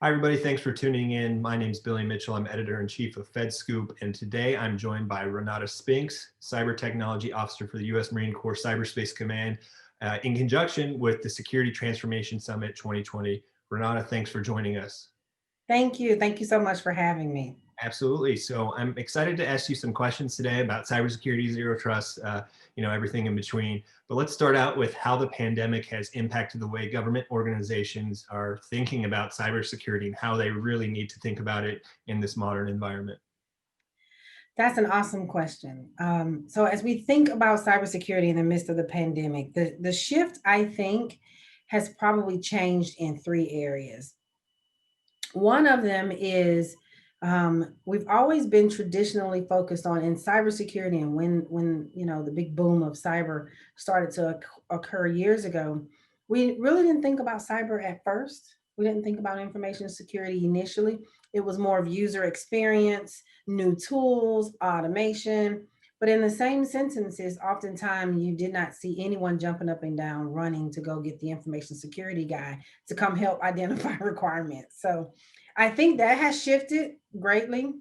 Hi, everybody. Thanks for tuning in. My name is Billy Mitchell. I'm editor-in-chief of FedScoop, and today I'm joined by Renata Spinks, Cyber Technology Officer for the U.S. Marine Corps Cyberspace Command, in conjunction with the Security Transformation Summit 2020. Renata, thanks for joining us. Thank you. Thank you so much for having me. Absolutely. So I'm excited to ask you some questions today about cybersecurity, zero trust, everything in between. But let's start out with how the pandemic has impacted the way government organizations are thinking about cybersecurity and how they really need to think about it in this modern environment. That's an awesome question. So, as we think about cybersecurity in the midst of the pandemic, the shift, I think, has probably changed in three areas. One of them is we've always been traditionally focused on in cybersecurity, and when the big boom of cyber started to occur years ago, we really didn't think about cyber at first. We didn't think about information security initially. It was more of user experience, new tools, automation. But in the same sentences, oftentimes you did not see anyone jumping up and down, running to go get the information security guy to come help identify requirements. So I think that has shifted greatly.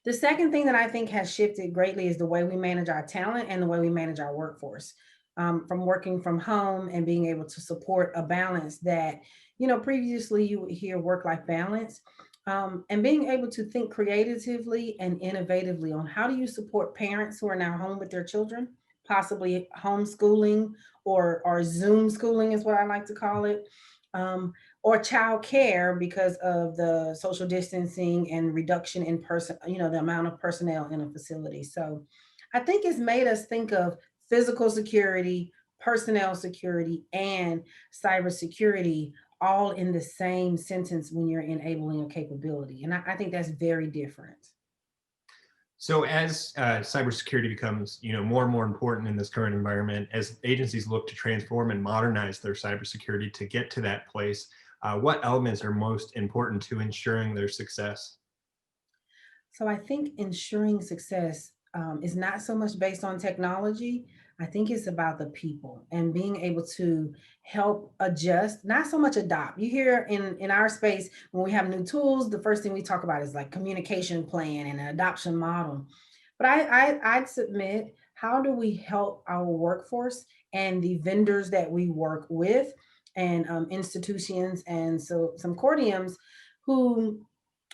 The second thing that I think has shifted greatly is the way we manage our talent and the way we manage our workforce. From working from home and being able to support a balance that, previously you would hear work life balance, and being able to think creatively and innovatively on how do you support parents who are now home with their children, possibly homeschooling or Zoom schooling is what I like to call it. Or child care because of the social distancing and reduction in the amount of personnel in a facility. So I think it's made us think of physical security, personnel security, and cybersecurity all in the same sentence when you're enabling a capability. And I think that's very different. So as cybersecurity becomes, more and more important in this current environment, as agencies look to transform and modernize their cybersecurity to get to that place, what elements are most important to ensuring their success? So I think ensuring success is not so much based on technology. I think it's about the people and being able to help adjust, not so much adopt. You hear in our space when we have new tools, the first thing we talk about is like communication plan and an adoption model. But I'd submit, how do we help our workforce and the vendors that we work with and institutions and so some consortiums who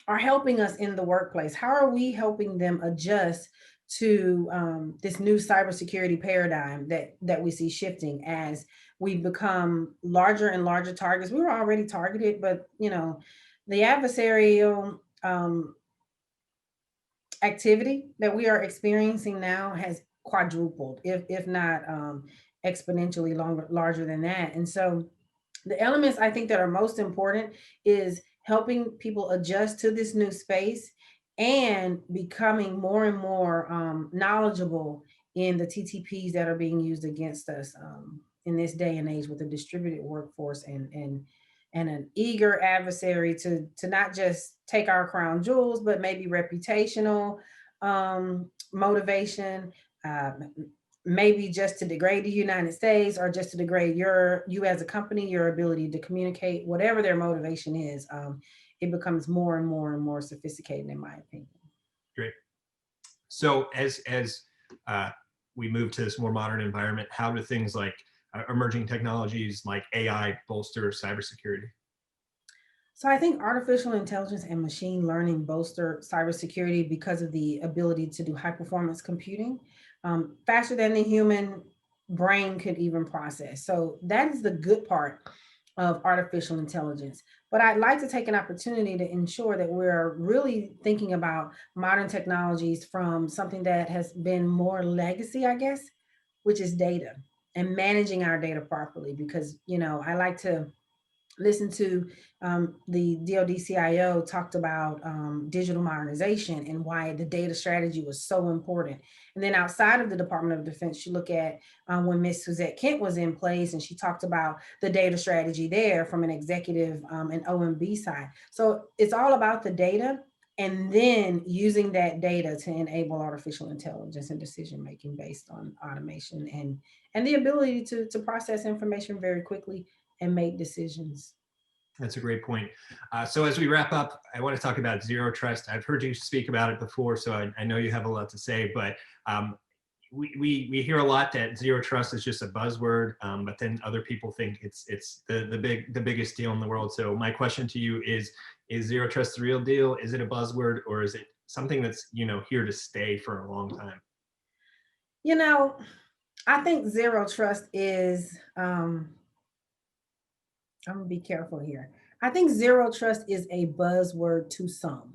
are helping us in the workplace? How are we helping them adjust to this new cybersecurity paradigm that we see shifting as we become larger and larger targets? We were already targeted, but the adversarial activity that we are experiencing now has quadrupled, if not exponentially larger than that. And so the elements I think that are most important is helping people adjust to this new space and becoming more and more knowledgeable in the TTPs that are being used against us in this day and age with a distributed workforce and an eager adversary to not just take our crown jewels, but maybe reputational motivation, uh, maybe just to degrade the United States or just to degrade you as a company, your ability to communicate, whatever their motivation is. It becomes more and more and more sophisticated, in my opinion. Great. So as uh, we move to this more modern environment, how do things like emerging technologies like AI bolster cybersecurity? So I think artificial intelligence and machine learning bolster cybersecurity because of the ability to do high performance computing faster than the human brain could even process. So that is the good part of artificial intelligence. But I'd like to take an opportunity to ensure that we're really thinking about modern technologies from something that has been more legacy, I guess, which is data and managing our data properly. Because, I like to listen to the DoD CIO talked about digital modernization and why the data strategy was so important. And then outside of the Department of Defense, you look at when Miss Suzette Kent was in place and she talked about the data strategy there from an executive and OMB side. So it's all about the data and then using that data to enable artificial intelligence and decision making based on automation and the ability to process information very quickly and make decisions. That's a great point. So as we wrap up, I want to talk about zero trust. I've heard you speak about it before, so I know you have a lot to say, but we hear a lot that zero trust is just a buzzword, but then other people think it's the biggest deal in the world. So my question to you is zero trust the real deal? Is it a buzzword, or is it something that's, you know, here to stay for a long time? You know, I think zero trust is, I'm gonna be careful here. I think zero trust is a buzzword to some.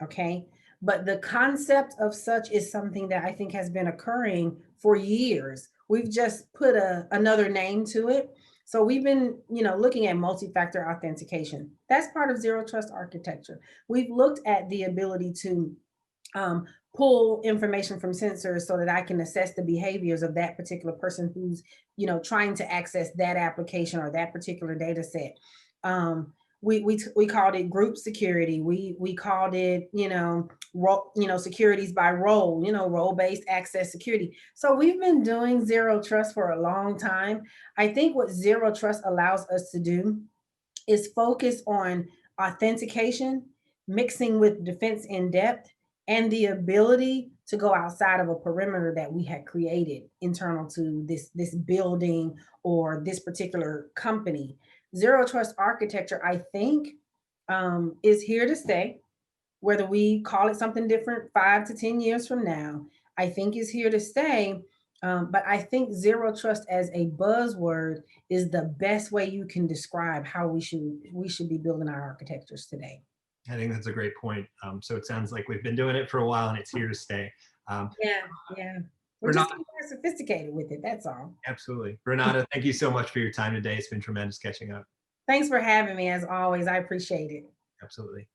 Okay. But the concept of such is something that I think has been occurring for years. We've just put another name to it. So we've been, looking at multi-factor authentication. That's part of zero trust architecture. We've looked at the ability to um, pull information from sensors so that I can assess the behaviors of that particular person who's, trying to access that application or that particular data set. We called it group security. We called it, securities by role, role-based access security. So we've been doing zero trust for a long time. I think what zero trust allows us to do is focus on authentication, mixing with defense in depth, and the ability to go outside of a perimeter that we had created internal to this building or this particular company. Zero trust architecture, I think, is here to stay. Whether we call it something different 5 to 10 years from now, I think is here to stay. But I think zero trust as a buzzword is the best way you can describe how we should be building our architectures today. I think that's a great point. So it sounds like we've been doing it for a while and it's here to stay. Um, Yeah, yeah. We're just Renata, getting more sophisticated with it. That's all. absolutely. Renata, thank you so much for your time today. It's been tremendous catching up. Thanks for having me as always. I appreciate it. Absolutely.